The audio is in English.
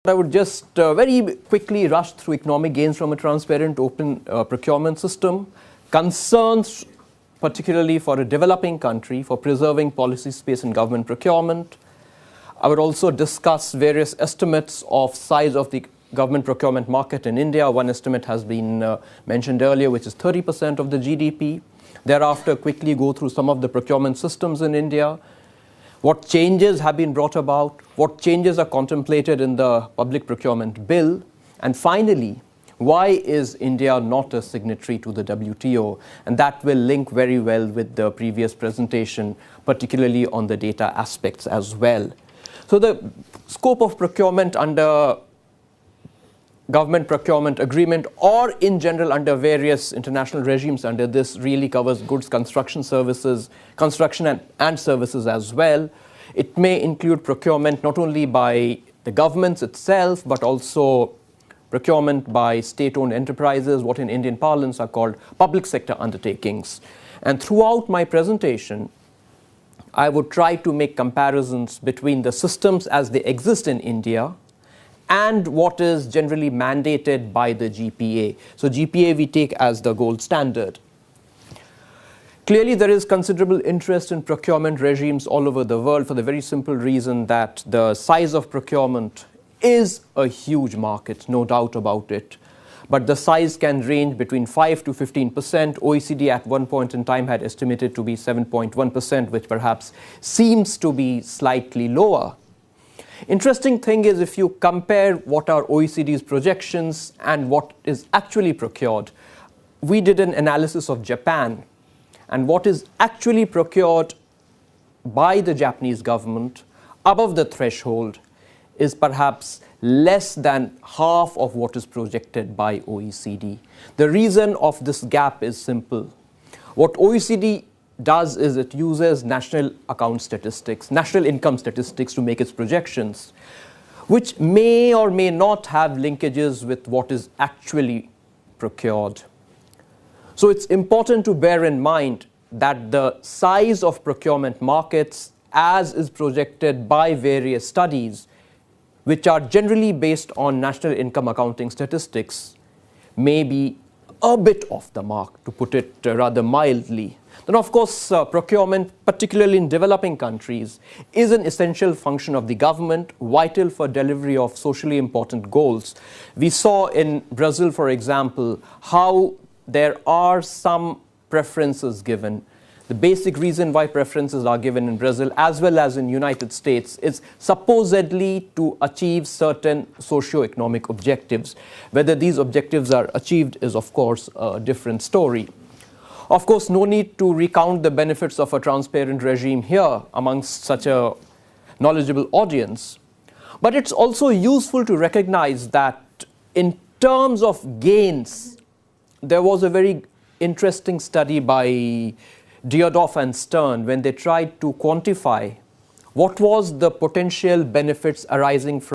I would just very quickly rush through economic gains from a transparent, open procurement system, concerns particularly for a developing country for preserving policy space in government procurement. I would also discuss various estimates of size of the government procurement market in India. One estimate has been mentioned earlier, which is 30% of the GDP. Thereafter, quickly go through some of the procurement systems in India. What changes have been brought about, what changes are contemplated in the public procurement bill, and finally, why is India not a signatory to the WTO? And that will link very well with the previous presentation, particularly on the data aspects as well. So the scope of procurement under government procurement agreement or in general under various international regimes under this really covers goods, construction services, construction and services as well. It may include procurement not only by the governments itself, but also procurement by state-owned enterprises, what in Indian parlance are called public sector undertakings. And throughout my presentation, I would try to make comparisons between the systems as they exist in India and what is generally mandated by the GPA. So GPA we take as the gold standard. Clearly, there is considerable interest in procurement regimes all over the world for the very simple reason that the size of procurement is a huge market, no doubt about it. But the size can range between 5 to 15%. OECD at one point in time had estimated to be 7.1%, which perhaps seems to be slightly lower. Interesting thing is if you compare what are OECD's projections and what is actually procured, we did an analysis of Japan, and what is actually procured by the Japanese government above the threshold is perhaps less than half of what is projected by OECD. The reason of this gap is simple. What OECD does is it uses national account statistics, national income statistics to make its projections, which may or may not have linkages with what is actually procured. So it's important to bear in mind that the size of procurement markets, as is projected by various studies, which are generally based on national income accounting statistics, may be a bit off the mark, to put it rather mildly. Then, of course, procurement, particularly in developing countries, is an essential function of the government, vital for delivery of socially important goals. We saw in Brazil, for example, how there are some preferences given. The basic reason why preferences are given in Brazil, as well as in the United States, is supposedly to achieve certain socio-economic objectives. Whether these objectives are achieved is, of course, a different story. Of course, no need to recount the benefits of a transparent regime here amongst such a knowledgeable audience. But it's also useful to recognize that in terms of gains, there was a very interesting study by Dierdorf and Stern when they tried to quantify what was the potential benefits arising from